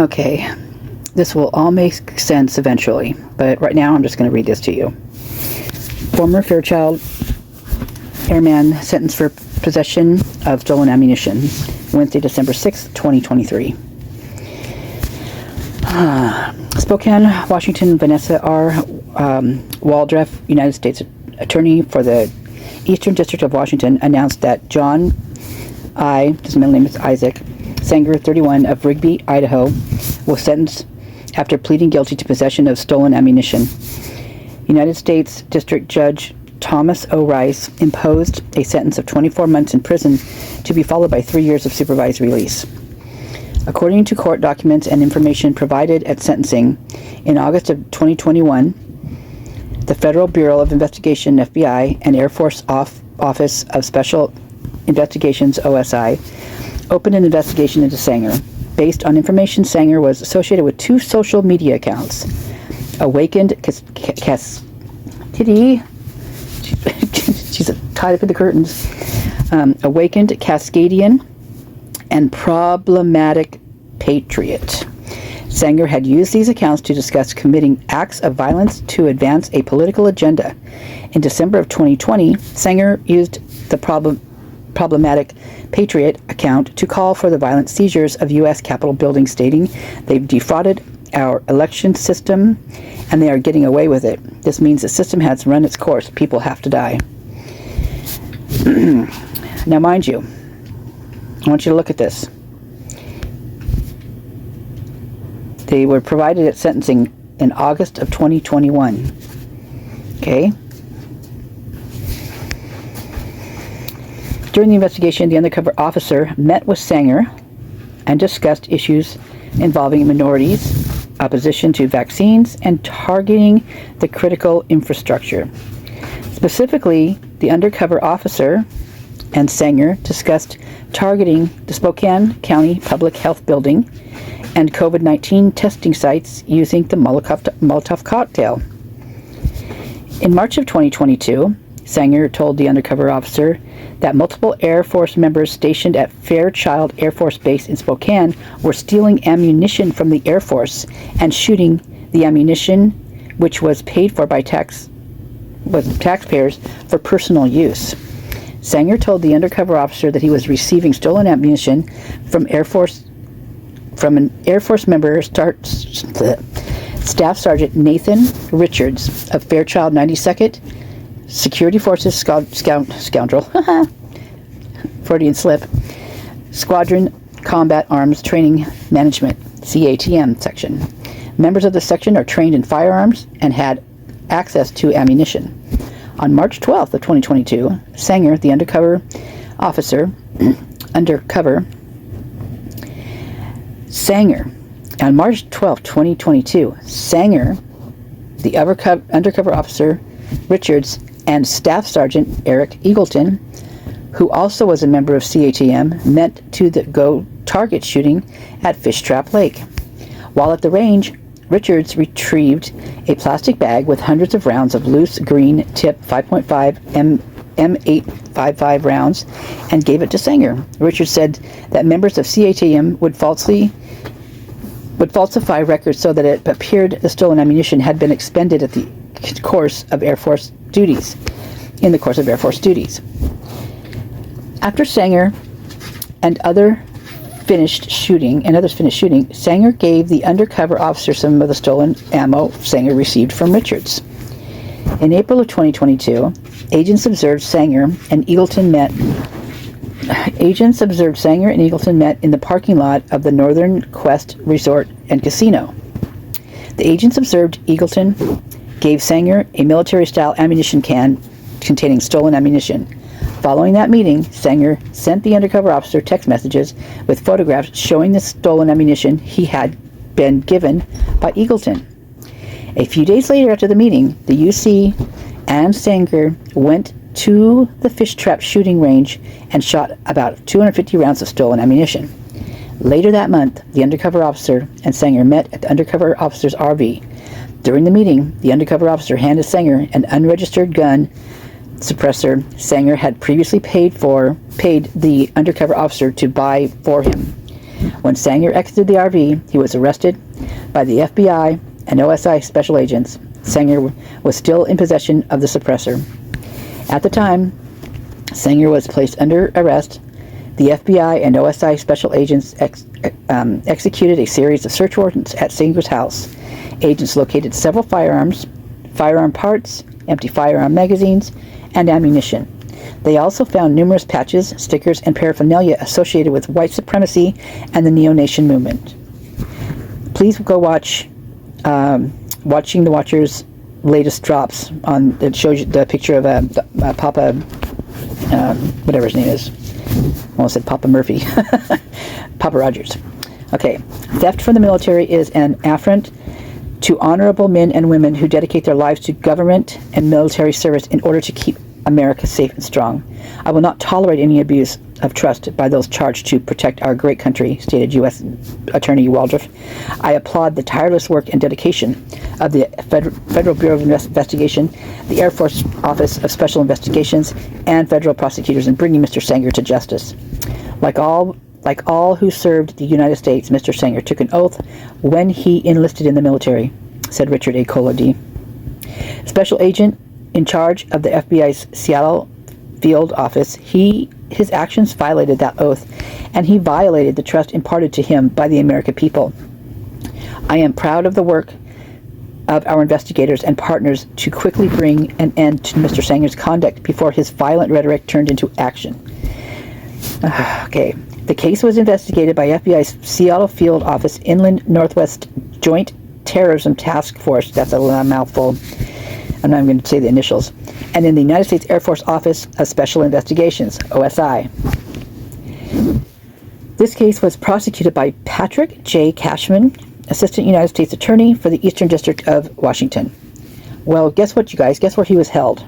Okay, this will all make sense eventually, but right now I'm just going to read this to you. Former Fairchild Airman sentenced for possession of stolen ammunition, Wednesday, December 6th, 2023. Spokane, Washington, Vanessa R. Waldreff, United States Attorney for the Eastern District of Washington, announced that John his middle name is Isaac, Sanger, 31, of Rigby, Idaho, was sentenced after pleading guilty to possession of stolen ammunition. United States District Judge Thomas O. Rice imposed a sentence of 24 months in prison to be followed by 3 years of supervised release. According to court documents and information provided at sentencing, in August of 2021, the Federal Bureau of Investigation, FBI, and Air Force Office of Special Investigations, OSI, opened an investigation into Sanger. Based on information, Sanger was associated with 2 social media accounts. Awakened Cassidy, she's tied up in the curtains. Awakened Cascadian and Problematic Patriot. Sanger had used these accounts to discuss committing acts of violence to advance a political agenda. In December of 2020, Sanger used the Problematic Patriot account to call for the violent seizures of U.S. Capitol buildings, stating, "They've defrauded our election system and they are getting away with it. This means the system has run its course. People have to die." Now, mind you, I want you to look at this. They were provided at sentencing in August of 2021. Okay? During the investigation, the undercover officer met with Sanger and discussed issues involving minorities, opposition to vaccines, and targeting the critical infrastructure. Specifically, the undercover officer and Sanger discussed targeting the Spokane County Public Health Building and COVID-19 testing sites using the Molotov cocktail. In March of 2022, Sanger told the undercover officer that multiple Air Force members stationed at Fairchild Air Force Base in Spokane were stealing ammunition from the Air Force and shooting the ammunition, which was paid for by taxpayers for personal use. Sanger told the undercover officer that he was receiving stolen ammunition from an Air Force member, Staff Sergeant Nathan Richards of Fairchild 92nd Security Forces Scoundrel Freudian slip Squadron Combat Arms Training Management CATM section. Members of the section are trained in firearms and had access to ammunition. On March 12th of 2022, Sanger, the undercover officer, on March 12th, 2022, Sanger, the undercover officer, Richards, and Staff Sergeant Eric Eagleton, who also was a member of CATM, met to go target shooting at Fishtrap Lake. While at the range, Richards retrieved a plastic bag with hundreds of rounds of loose green tip 5.5 M855 rounds and gave it to Sanger. Richards said that members of CATM would falsify records so that it appeared the stolen ammunition had been expended in the course of Air Force duties. After Sanger and others finished shooting, Sanger gave the undercover officer some of the stolen ammo Sanger received from Richards. In April of 2022, agents observed Sanger and Eagleton met in the parking lot of the Northern Quest Resort and Casino. The agents observed Eagleton gave Sanger a military-style ammunition can containing stolen ammunition. Following that meeting, Sanger sent the undercover officer text messages with photographs showing the stolen ammunition he had been given by Eagleton. A few days later after the meeting, the UC and Sanger went to the fish trap shooting range and shot about 250 rounds of stolen ammunition. Later that month, the undercover officer and Sanger met at the undercover officer's RV. During the meeting, the undercover officer handed Sanger an unregistered gun suppressor Sanger had previously paid the undercover officer to buy for him. When Sanger exited the RV, he was arrested by the FBI and OSI special agents. Sanger was still in possession of the suppressor. At the time Sanger was placed under arrest, the FBI and OSI special agents executed a series of search warrants at Sanger's house. Agents located several firearms, firearm parts, empty firearm magazines, and ammunition. They also found numerous patches, stickers, and paraphernalia associated with white supremacy and the neo-nation movement. Please go watch Watching the Watcher's latest drops on that shows you the picture of Papa, whatever his name is. I almost said Papa Murphy. Papa Rogers. Okay. Theft from the military is an affront to honorable men and women who dedicate their lives to government and military service in order to keep America safe and strong. I will not tolerate any abuse of trust by those charged to protect our great country, stated U.S. Attorney Waldrop. I applaud the tireless work and dedication of the Federal Bureau of Investigation, the Air Force Office of Special Investigations, and federal prosecutors in bringing Mr. Sanger to justice. Like all who served the United States, Mr. Sanger took an oath when he enlisted in the military, said Richard A. Collody, special agent in charge of the FBI's Seattle field office. His actions violated that oath, and he violated the trust imparted to him by the American people. I am proud of the work of our investigators and partners to quickly bring an end to Mr. Sanger's conduct before his violent rhetoric turned into action. Okay. The case was investigated by FBI's Seattle Field Office Inland Northwest Joint Terrorism Task Force. That's a mouthful. I'm not going to say the initials. And in the United States Air Force Office of Special Investigations, OSI. This case was prosecuted by Patrick J. Cashman, Assistant United States Attorney for the Eastern District of Washington. Well, guess what, you guys? Guess where he was held?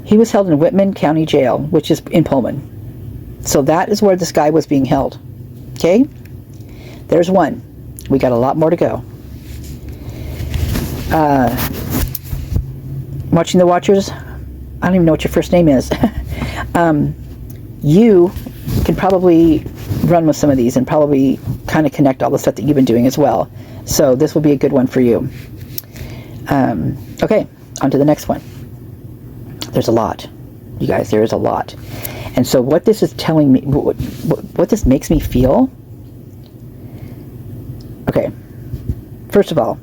He was held in Whitman County Jail, which is in Pullman. So that is where this guy was being held. Okay? There's one. We got a lot more to go. Watching the Watchers, I don't even know what your first name is. You can probably run with some of these and probably kind of connect all the stuff that you've been doing as well. So this will be a good one for you. Okay, on to the next one. There's a lot. You guys, there is a lot. And so what this is telling me, what this makes me feel, okay, first of all,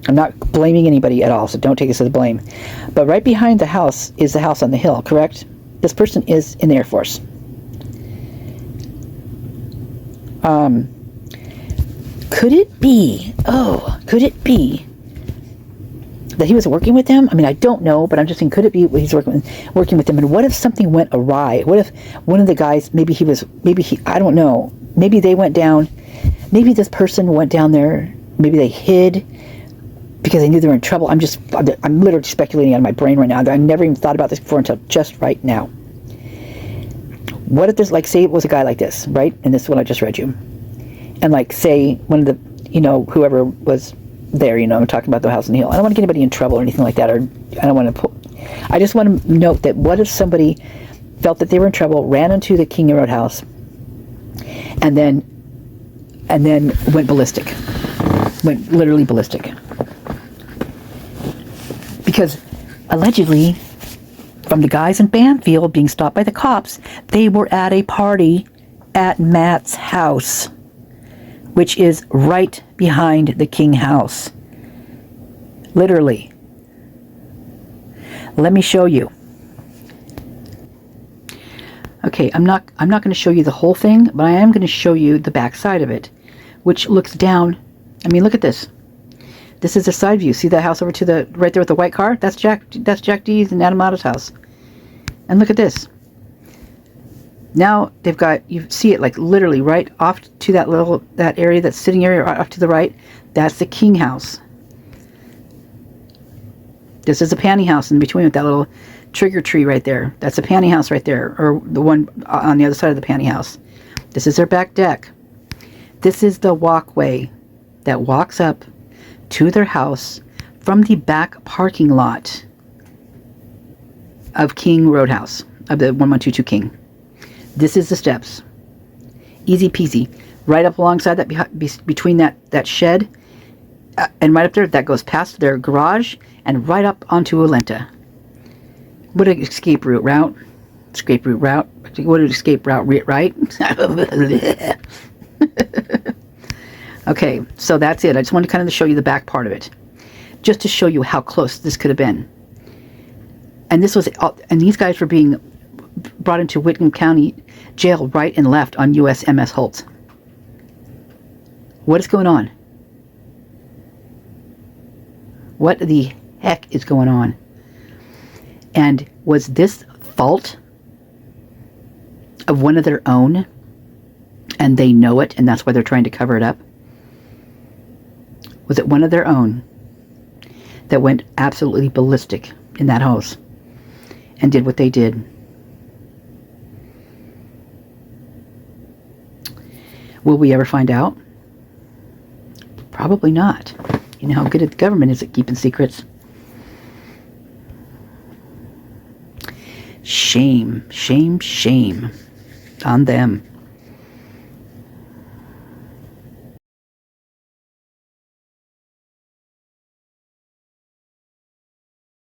I'm not blaming anybody at all, so don't take this as blame. But right behind the house is the house on the hill, correct? This person is in the Air Force. Could it be that he was working with them? I mean, I don't know, but I'm just saying, could it be he's working with them? And what if something went awry? What if one of the guys, I don't know, maybe they went down, maybe this person went down there, maybe they hid because they knew they were in trouble. I'm literally speculating out of my brain right now. I never even thought about this before until just right now. What if there's, like, say it was a guy like this, right? And this is what I just read you. And, like, say one of the, whoever was there, I'm talking about the house on the hill. I don't want to get anybody in trouble or anything like that, or I don't want to I just want to note that what if somebody felt that they were in trouble, ran into the King Road house, and then went ballistic. Went literally ballistic. Because allegedly, from the guys in Banfield being stopped by the cops, they were at a party at Matt's house, which is right behind the King house. Literally. Let me show you. Okay, I'm not going to show you the whole thing, but I am going to show you the back side of it, which looks down. I mean, look at this. This is the side view. See that house over to the right there with the white car? That's Jack D's and Adam Otto's house. And look at this. Now they've got, you see it like literally right off to that area, that sitting area right off to the right. That's the King house. This is a panty house in between with that little trigger tree right there. That's a panty house right there, or the one on the other side of the panty house. This is their back deck. This is the walkway that walks up to their house from the back parking lot of King Roadhouse, of the 1122 King. This is the steps. Easy peasy. Right up alongside that, between that shed, and right up there, that goes past their garage and right up onto Olenta. What an escape route. Escape route. What an escape route, right? Okay, so that's it. I just wanted to kind of show you the back part of it, just to show you how close this could have been. And this was, and these guys were being brought into Whitcomb County Jail right and left on USMS Holt. What is going on? What the heck is going on? And was this fault of one of their own, and they know it, and that's why they're trying to cover it up? Was it one of their own that went absolutely ballistic in that house and did what they did? Will we ever find out? Probably not. You know how good the government is at keeping secrets. Shame, shame, shame on them.